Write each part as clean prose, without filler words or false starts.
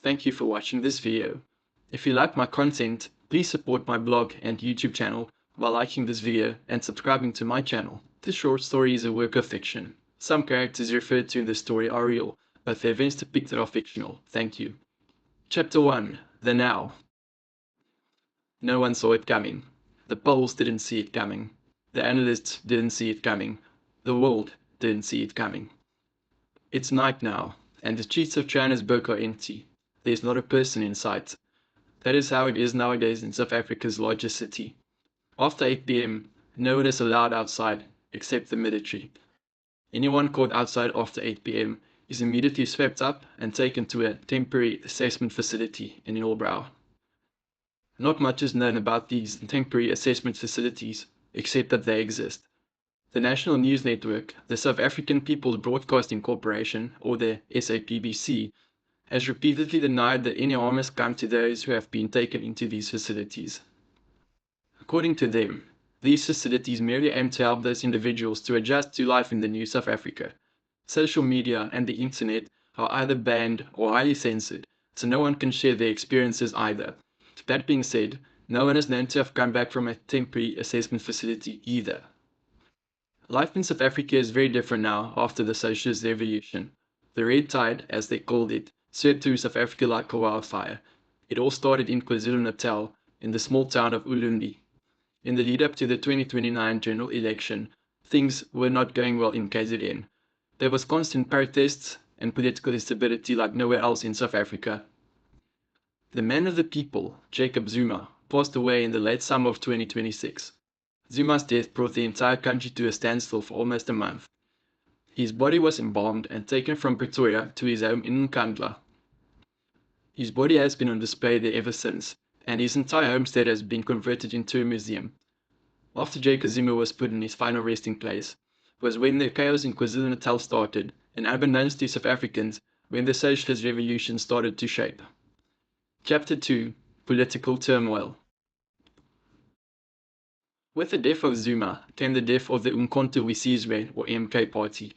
Thank you for watching this video. If you like my content, please support my blog and YouTube channel by liking this video and subscribing to my channel. This short story is a work of fiction. Some characters referred to in the story are real, but the events depicted are fictional. Thank you. Chapter 1. The Now. No one saw it coming. The polls didn't see it coming. The analysts didn't see it coming. The world didn't see it coming. It's night now, and the streets of Johannesburg are empty. There's not a person in sight. That is how it is nowadays in South Africa's largest city. After 8 p.m., no one is allowed outside except the military. Anyone caught outside after 8 p.m. is immediately swept up and taken to a temporary assessment facility in Hillbrow. Not much is known about these temporary assessment facilities, except that they exist. The national news network, the South African People's Broadcasting Corporation, or the SAPBC, has repeatedly denied that any harm has come to those who have been taken into these facilities. According to them, these facilities merely aim to help those individuals to adjust to life in the new South Africa. Social media and the internet are either banned or highly censored, so no one can share their experiences either. That being said, no one is known to have come back from a temporary assessment facility either. Life in South Africa is very different now after the Socialist Revolution. The Red Tide, as they called it, swept through South Africa like a wildfire. It all started in KwaZulu-Natal, in the small town of Ulundi. In the lead-up to the 2029 general election, things were not going well in KZN. There was constant protests and political instability like nowhere else in South Africa. The man of the people, Jacob Zuma, passed away in the late summer of 2026. Zuma's death brought the entire country to a standstill for almost a month. His body was embalmed and taken from Pretoria to his home in Nkandla. His body has been on display there ever since, and his entire homestead has been converted into a museum. After Jacob Zuma was put in his final resting place, was when the chaos in KwaZulu-Natal started, and unbeknownst to South Africans, when the Socialist Revolution started to shape. Chapter 2. Political Turmoil. With the death of Zuma came the death of the Umkhonto we Sizwe, or MK party.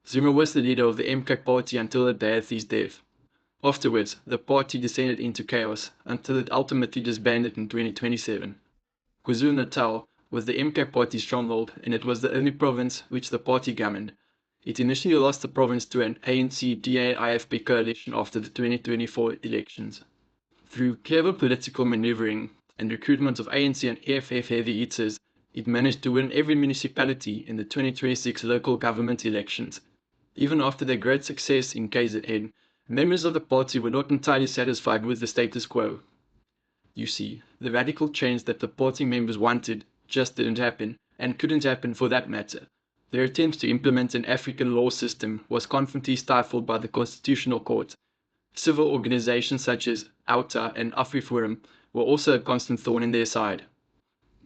Zuma was the leader of the MK party until the day of his death. Afterwards, the party descended into chaos until it ultimately disbanded in 2027. KwaZulu-Natal was the MK party's stronghold, and it was the only province which the party governed. It initially lost the province to an ANC-DA-IFP coalition after the 2024 elections. Through clever political maneuvering and recruitment of ANC and EFF heavy hitters, it managed to win every municipality in the 2026 local government elections. Even after their great success in KZN, members of the party were not entirely satisfied with the status quo. You see, the radical change that the party members wanted just didn't happen, and couldn't happen for that matter. Their attempts to implement an African law system was constantly stifled by the Constitutional Court. Civil organizations such as OUTA and AfriForum were also a constant thorn in their side.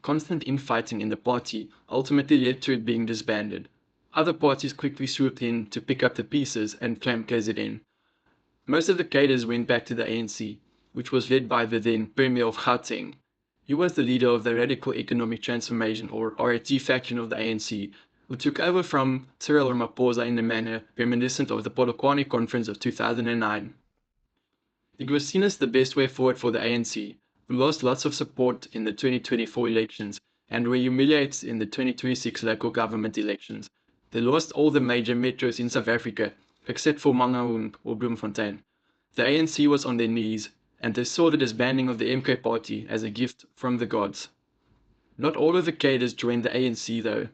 Constant infighting in the party ultimately led to it being disbanded. Other parties quickly swooped in to pick up the pieces and claim KZN. Most of the cadres went back to the ANC, which was led by the then Premier of Gauteng. He was the leader of the Radical Economic Transformation, or RET faction of the ANC, who took over from Cyril Ramaphosa in a manner reminiscent of the Polokwane Conference of 2009. It was seen as the best way forward for the ANC, who lost lots of support in the 2024 elections and were humiliated in the 2026 local government elections. They lost all the major metros in South Africa, except for Mangaung or Bloemfontein. The ANC was on their knees, and they saw the disbanding of the MK party as a gift from the gods. Not all of the cadres joined the ANC though.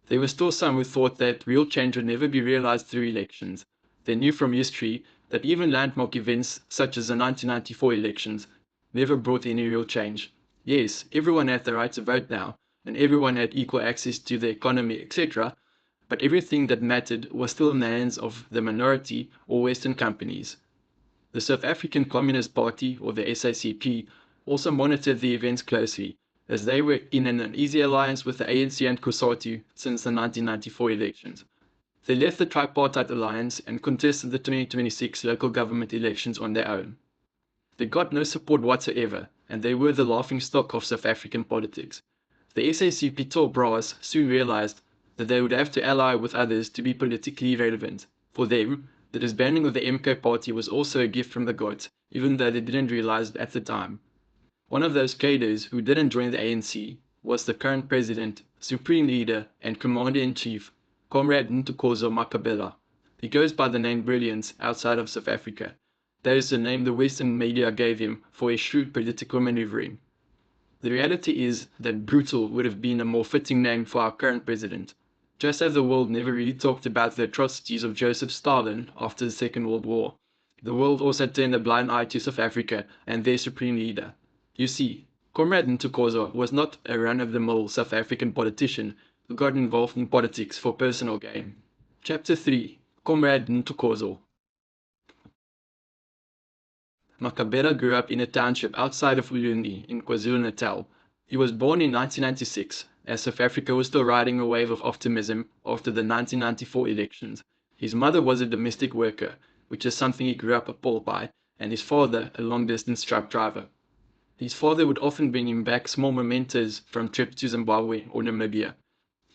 There were still some who thought that real change would never be realized through elections. They knew from history that even landmark events such as the 1994 elections never brought any real change. Yes, everyone had the right to vote now, and everyone had equal access to the economy, etc., but everything that mattered was still in the hands of the minority or Western companies. The South African Communist Party, or the SACP, also monitored the events closely, as they were in an uneasy alliance with the ANC and COSATU since the 1994 elections. They left the tripartite alliance and contested the 2026 local government elections on their own. They got no support whatsoever, and they were the laughingstock of South African politics. The SACP tall brass soon realized that they would have to ally with others to be politically relevant. For them, The disbanding of the MK party was also a gift from the gods, even though they didn't realize it at the time. One of those cadres who didn't join the ANC was the current president, supreme leader, and commander-in-chief, Comrade Ntokozo Makabela. He goes by the name Brilliance outside of South Africa. That is the name the Western media gave him for his shrewd political maneuvering. The reality is that Brutal would have been a more fitting name for our current president. Just as the world never really talked about the atrocities of Joseph Stalin after the Second World War, the world also turned a blind eye to South Africa and their supreme leader. You see, Comrade Ntokozo was not a run-of-the-mill South African politician who got involved in politics for personal gain. Chapter 3. Comrade Ntokozo. Makabela grew up in a township outside of Ulundi in KwaZulu-Natal. He was born in 1996, as South Africa was still riding a wave of optimism after the 1994 elections. His mother was a domestic worker, which is something he grew up appalled by, and his father a long-distance truck driver. His father would often bring him back small mementos from trips to Zimbabwe or Namibia.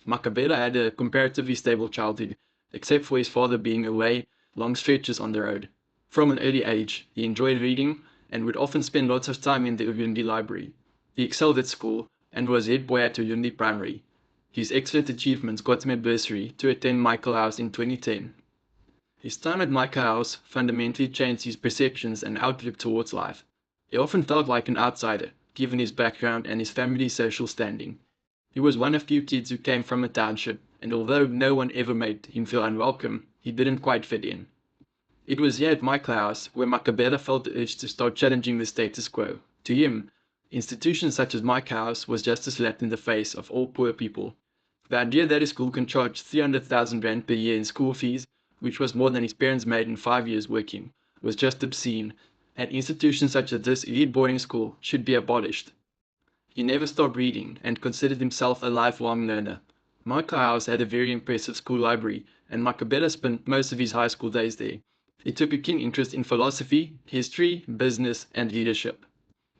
Makabela had a comparatively stable childhood, except for his father being away long stretches on the road. From an early age, he enjoyed reading and would often spend lots of time in the Ulundi library. He excelled at school and was head boy at Ulundi Primary. His excellent achievements got him a bursary to attend Michael House in 2010. His time at Michael House fundamentally changed his perceptions and outlook towards life. He often felt like an outsider, given his background and his family's social standing. He was one of few kids who came from a township, and although no one ever made him feel unwelcome, he didn't quite fit in. It was here at Michael House where Makabela felt the urge to start challenging the status quo. To him, institutions such as Michael House was just a slap in the face of all poor people. The idea that a school can charge 300,000 rand per year in school fees, which was more than his parents made in 5 years working, was just obscene, and institutions such as this elite boarding school should be abolished. He never stopped reading and considered himself a lifelong learner. Michael House had a very impressive school library, and Makabela spent most of his high school days there. He took a keen interest in philosophy, history, business, and leadership.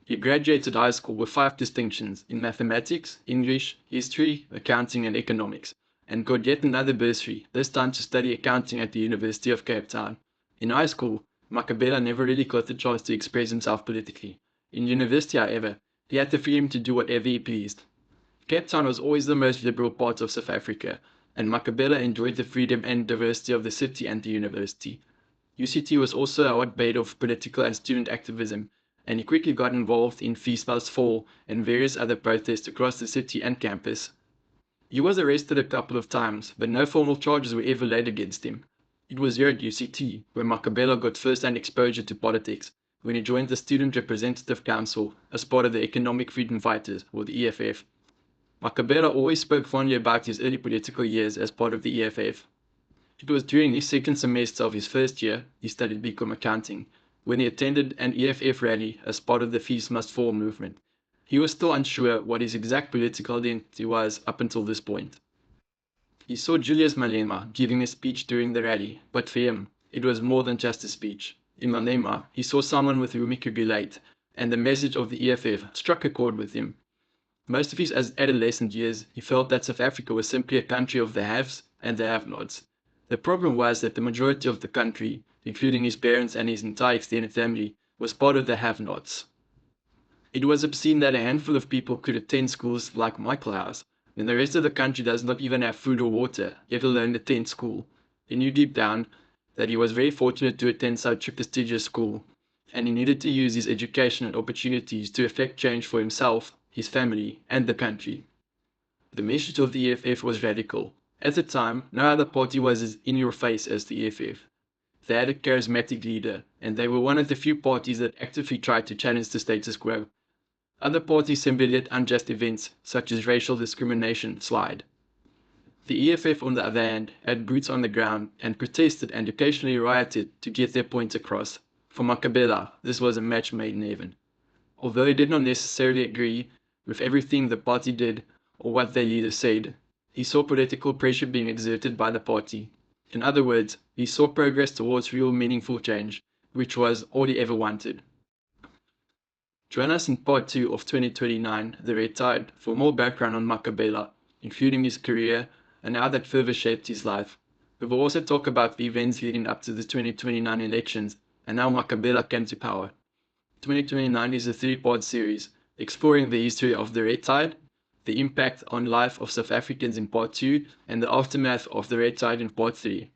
He graduated high school with 5 distinctions in mathematics, English, history, accounting, and economics, and got yet another bursary, this time to study accounting at the University of Cape Town. In high school, Makabela never really got the chance to express himself politically. In university, however, he had the freedom to do whatever he pleased. Cape Town was always the most liberal part of South Africa, and Makabela enjoyed the freedom and diversity of the city and the university. UCT was also a hotbed of political and student activism, and he quickly got involved in Feast Must Fall and various other protests across the city and campus. He was arrested a couple of times, but no formal charges were ever laid against him. It was here at UCT where Makabela got first-hand exposure to politics, when he joined the Student Representative Council as part of the Economic Freedom Fighters, or the EFF. Makabela always spoke fondly about his early political years as part of the EFF. It was during his second semester of his first year, he studied BCom Accounting, when he attended an EFF rally as part of the Feast Must Fall movement. He was still unsure what his exact political identity was up until this point. He saw Julius Malema giving a speech during the rally, but for him, it was more than just a speech. In Malema, he saw someone with whom he could relate, and the message of the EFF struck a chord with him. Most of his adolescent years, he felt that South Africa was simply a country of the haves and the have-nots. The problem was that the majority of the country, including his parents and his entire extended family, was part of the have-nots. It was obscene that a handful of people could attend schools like Michael House, when the rest of the country does not even have food or water, let alone attend school. He knew deep down that he was very fortunate to attend such a prestigious school, and he needed to use his education and opportunities to effect change for himself, his family, and the country. The message of the EFF was radical. At the time, no other party was as in-your-face as the EFF. They had a charismatic leader, and they were one of the few parties that actively tried to challenge the status quo. Other parties simply let unjust events, such as racial discrimination, slide. The EFF, on the other hand, had boots on the ground and protested and occasionally rioted to get their points across. For Makabela, this was a match made in heaven. Although he did not necessarily agree with everything the party did or what their leader said, he saw political pressure being exerted by the party. In other words, he saw progress towards real meaningful change, which was all he ever wanted. Join us in part 2 of 2029, The Red Tide, for more background on Makabela, including his career and how that further shaped his life. We will also talk about the events leading up to the 2029 elections and how Makabela came to power. 2029 is a three-part series, exploring the history of the Red Tide, the impact on life of South Africans in Part 2, and the aftermath of the Red Tide in Part 3.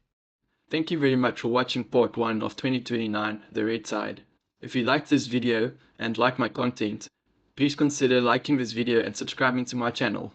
Thank you very much for watching Part 1 of 2029, The Red Tide. If you liked this video and like my content, please consider liking this video and subscribing to my channel.